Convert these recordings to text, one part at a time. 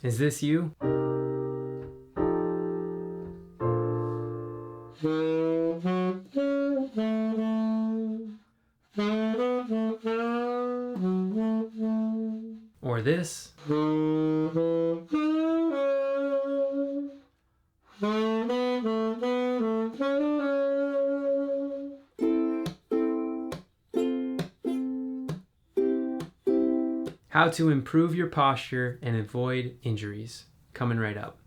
Is this you? Or this? How to improve your posture and avoid injuries. Coming right up.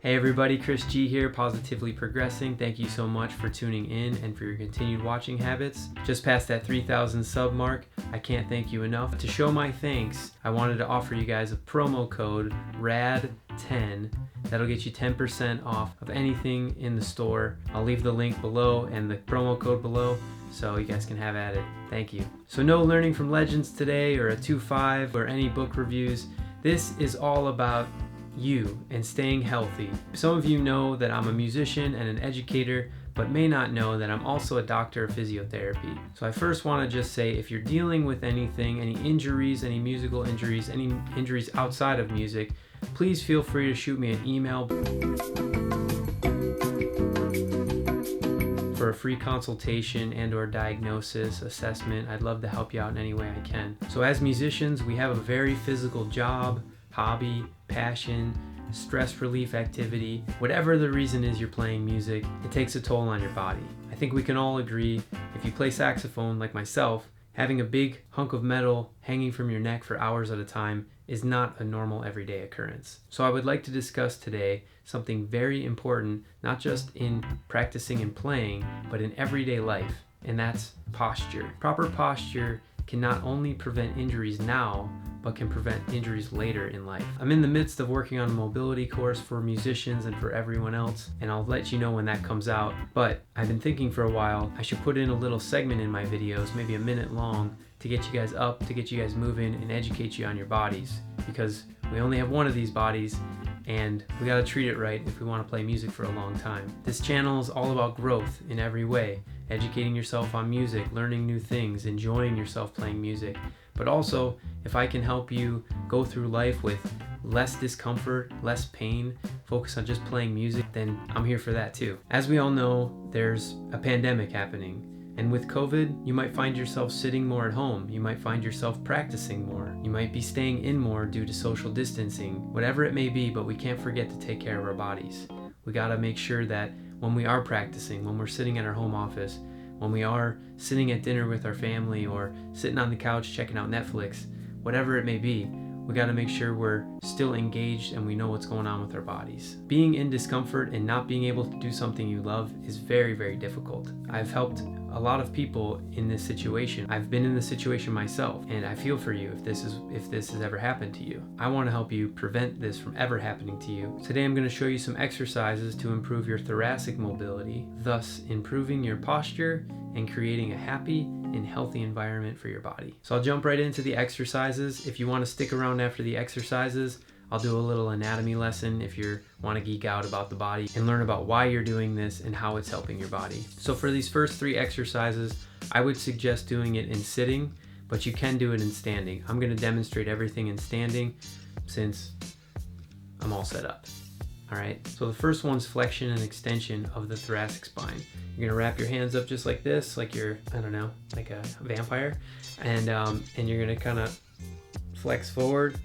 Hey everybody, Chris G here, Positively Progressing. Thank you so much for tuning in and for your continued watching habits. Just past that 3,000 sub mark, I can't thank you enough. To show my thanks, I wanted to offer you guys a promo code RAD10. That'll get you 10% off of anything in the store. I'll leave the link below and the promo code below, so you guys can have at it. Thank you. So no learning from legends today or a 2.5 or any book reviews. This is all about you and staying healthy. Some of you know that I'm a musician and an educator, but may not know that I'm also a doctor of physiotherapy. So I first want to just say, if you're dealing with anything, any injuries, any musical injuries, any injuries outside of music, please feel free to shoot me an email for a free consultation and or diagnosis assessment. I'd love to help you out in any way I can. So as musicians, we have a very physical job, hobby, passion, stress relief activity. Whatever the reason is you're playing music, it takes a toll on your body. I think we can all agree, if you play saxophone like myself, having a big hunk of metal hanging from your neck for hours at a time is not a normal everyday occurrence. So I would like to discuss today something very important, not just in practicing and playing, but in everyday life, and that's posture. Proper posture can not only prevent injuries now, but can prevent injuries later in life. I'm in the midst of working on a mobility course for musicians and for everyone else, and I'll let you know when that comes out. But I've been thinking for a while, I should put in a little segment in my videos, maybe a minute long, to get you guys up, to get you guys moving and educate you on your bodies, because we only have one of these bodies and we gotta treat it right if we wanna play music for a long time. This channel is all about growth in every way, educating yourself on music, learning new things, enjoying yourself playing music. But also, if I can help you go through life with less discomfort, less pain, focus on just playing music, then I'm here for that too. As we all know, there's a pandemic happening. And with COVID, you might find yourself sitting more at home. You might find yourself practicing more. You might be staying in more due to social distancing, whatever it may be, but we can't forget to take care of our bodies. We gotta make sure that when we are practicing, when we're sitting at our home office, when we are sitting at dinner with our family or sitting on the couch checking out Netflix, whatever it may be, we gotta make sure we're still engaged and we know what's going on with our bodies. Being in discomfort and not being able to do something you love is very, very difficult. I've helped a lot of people in this situation. I've been in this situation myself, and I feel for you if this has ever happened to you. I want to help you prevent this from ever happening to you. Today I'm going to show you some exercises to improve your thoracic mobility, thus improving your posture and creating a happy and healthy environment for your body. So I'll jump right into the exercises. If you want to stick around after the exercises, I'll do a little anatomy lesson if you want to geek out about the body and learn about why you're doing this and how it's helping your body. So for these first 3 exercises, I would suggest doing it in sitting, but you can do it in standing. I'm going to demonstrate everything in standing since I'm all set up. All right, so the first one's flexion and extension of the thoracic spine. You're gonna wrap your hands up just like this, like you're, I don't know, like a vampire, and you're gonna kind of flex forward,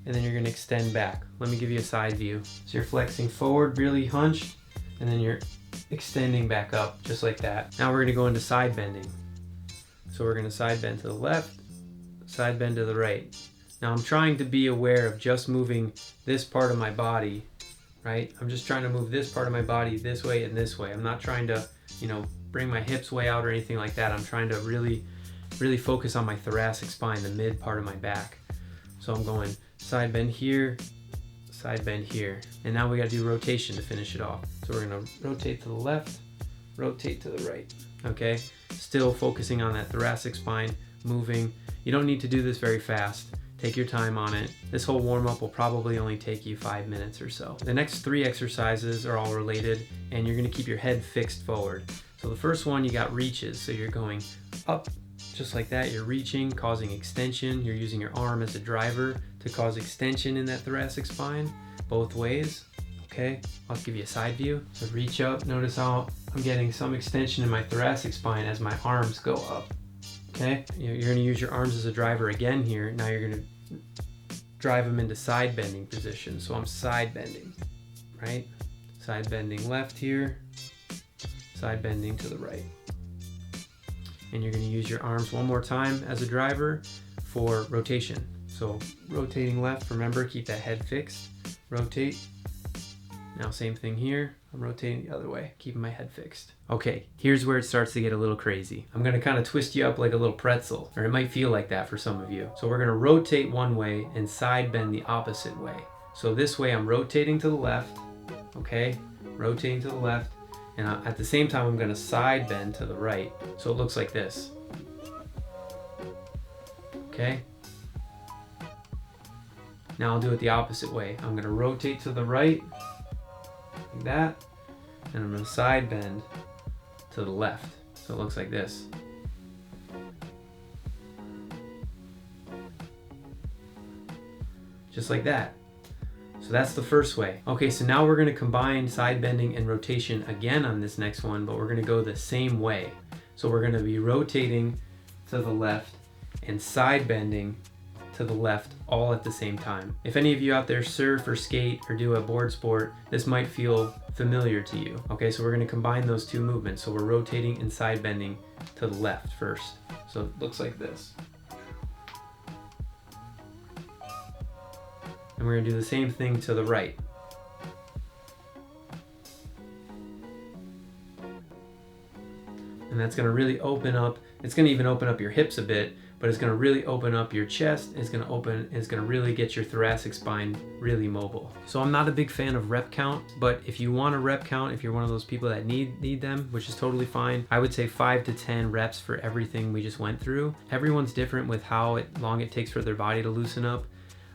and then you're gonna extend back. Let me give you a side view. So you're flexing forward, really hunched, and then you're extending back up, just like that. Now we're gonna go into side bending. So we're gonna side bend to the left, side bend to the right. Now I'm trying to be aware of just moving this part of my body, right? I'm just trying to move this part of my body this way and this way. I'm not trying to, bring my hips way out or anything like that. I'm trying to really, really focus on my thoracic spine, the mid part of my back. So I'm going side bend here, side bend here. And now we gotta do rotation to finish it off. So we're gonna rotate to the left, rotate to the right, okay? Still focusing on that thoracic spine, moving. You don't need to do this very fast. Take your time on it. This whole warm-up will probably only take you 5 minutes or so. The next 3 exercises are all related, and you're gonna keep your head fixed forward. So the first one, you got reaches. So you're going up Just like that, you're reaching, causing extension. You're using your arm as a driver to cause extension in that thoracic spine, both ways. Okay, I'll give you a side view. So reach up, notice how I'm getting some extension in my thoracic spine as my arms go up. Okay, you're gonna use your arms as a driver again here. Now you're gonna drive them into side bending position. So I'm side bending, right? Side bending left here, side bending to the right. And you're gonna use your arms one more time as a driver for rotation. So rotating left, remember, keep that head fixed. Rotate. Now same thing here, I'm rotating the other way, keeping my head fixed. Okay, here's where it starts to get a little crazy. I'm gonna kind of twist you up like a little pretzel, or it might feel like that for some of you. So we're gonna rotate one way and side bend the opposite way. So this way I'm rotating to the left, okay? Rotating to the left, and at the same time I'm gonna side bend to the right. So it looks like this, okay? Now I'll do it the opposite way. I'm gonna rotate to the right, like that, and I'm gonna side bend to the left. So it looks like this. Just like that. So that's the first way. Okay, so now we're gonna combine side bending and rotation again on this next one, but we're gonna go the same way. So we're gonna be rotating to the left and side bending to the left all at the same time. If any of you out there surf or skate or do a board sport, this might feel familiar to you. Okay, so we're gonna combine those two movements. So we're rotating and side bending to the left first. So it looks like this. And we're gonna do the same thing to the right. And that's gonna really open up, it's gonna even open up your hips a bit, but it's gonna really open up your chest. It's gonna really get your thoracic spine really mobile. So I'm not a big fan of rep count, but if you want a rep count, if you're one of those people that need them, which is totally fine, I would say 5 to 10 reps for everything we just went through. Everyone's different with how long it takes for their body to loosen up.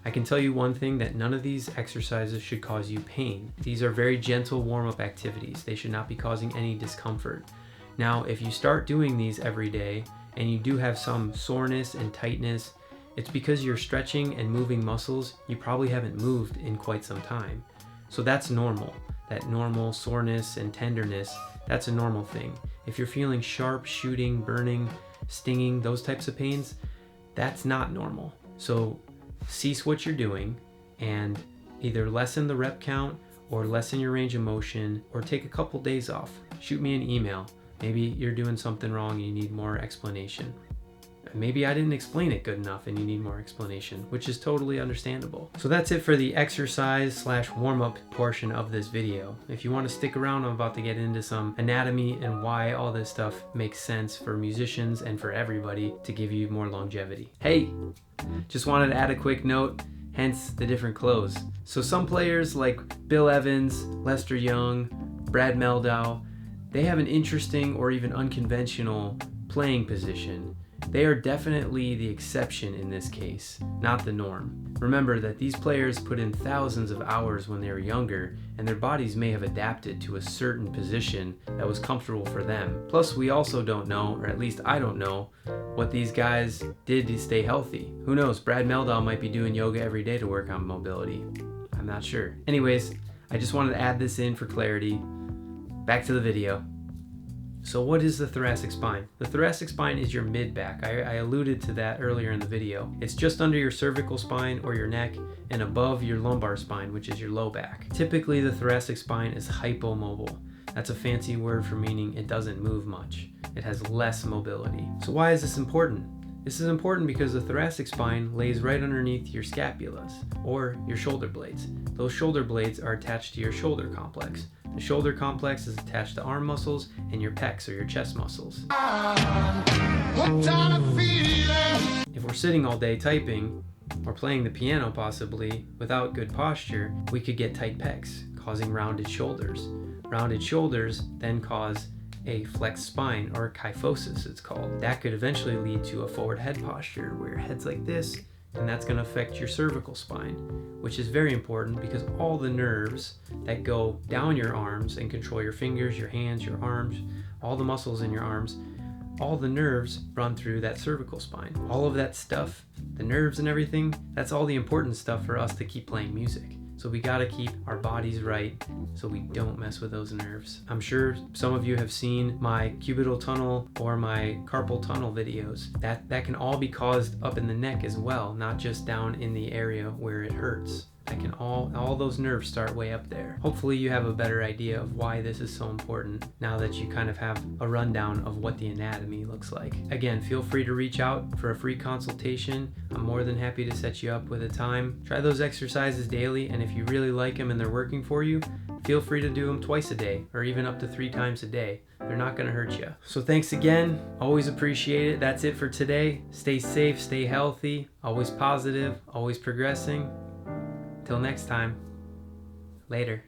I can tell you one thing, that none of these exercises should cause you pain. These are very gentle warm-up activities. They should not be causing any discomfort. Now, if you start doing these every day and you do have some soreness and tightness, it's because you're stretching and moving muscles you probably haven't moved in quite some time. So that's normal. That normal soreness and tenderness, that's a normal thing. If you're feeling sharp, shooting, burning, stinging, those types of pains, that's not normal. So cease what you're doing and either lessen the rep count or lessen your range of motion or take a couple days off. Shoot me an email. Maybe you're doing something wrong and you need more explanation. Maybe I didn't explain it good enough and you need more explanation, which is totally understandable. So that's it for the exercise / warm-up portion of this video. If you want to stick around, I'm about to get into some anatomy and why all this stuff makes sense for musicians and for everybody to give you more longevity. Hey, just wanted to add a quick note, hence the different clothes. So some players like Bill Evans, Lester Young, Brad Meldau, they have an interesting or even unconventional playing position. They are definitely the exception in this case, not the norm. Remember that these players put in thousands of hours when they were younger, and their bodies may have adapted to a certain position that was comfortable for them. Plus, we also don't know, or at least I don't know, what these guys did to stay healthy. Who knows, Brad Meldau might be doing yoga every day to work on mobility. I'm not sure. Anyways, I just wanted to add this in for clarity. Back to the video. So what is the thoracic spine? The thoracic spine is your mid-back. I alluded to that earlier in the video. It's just under your cervical spine or your neck and above your lumbar spine, which is your low back. Typically, the thoracic spine is hypomobile. That's a fancy word for meaning it doesn't move much. It has less mobility. So why is this important? This is important because the thoracic spine lays right underneath your scapulas or your shoulder blades. Those shoulder blades are attached to your shoulder complex. The shoulder complex is attached to arm muscles and your pecs or your chest muscles. If we're sitting all day typing or playing the piano possibly without good posture, we could get tight pecs, causing rounded shoulders. Rounded shoulders then cause a flexed spine, or kyphosis it's called. That could eventually lead to a forward head posture where your head's like this, and that's going to affect your cervical spine, which is very important because all the nerves that go down your arms and control your fingers, your hands, your arms, all the muscles in your arms all the nerves run through that cervical spine. All of that stuff, the nerves and everything, that's all the important stuff for us to keep playing music. So we gotta keep our bodies right so we don't mess with those nerves. I'm sure some of you have seen my cubital tunnel or my carpal tunnel videos. That can all be caused up in the neck as well, not just down in the area where it hurts. That can all those nerves start way up there. Hopefully you have a better idea of why this is so important now that you kind of have a rundown of what the anatomy looks like. Again, feel free to reach out for a free consultation. I'm more than happy to set you up with a time. Try those exercises daily, and if you really like them and they're working for you, feel free to do them twice a day or even up to 3 times a day. They're not going to hurt you. So thanks again. Always appreciate it. That's it for today. Stay safe, stay healthy, always positive, always progressing. Till next time, later.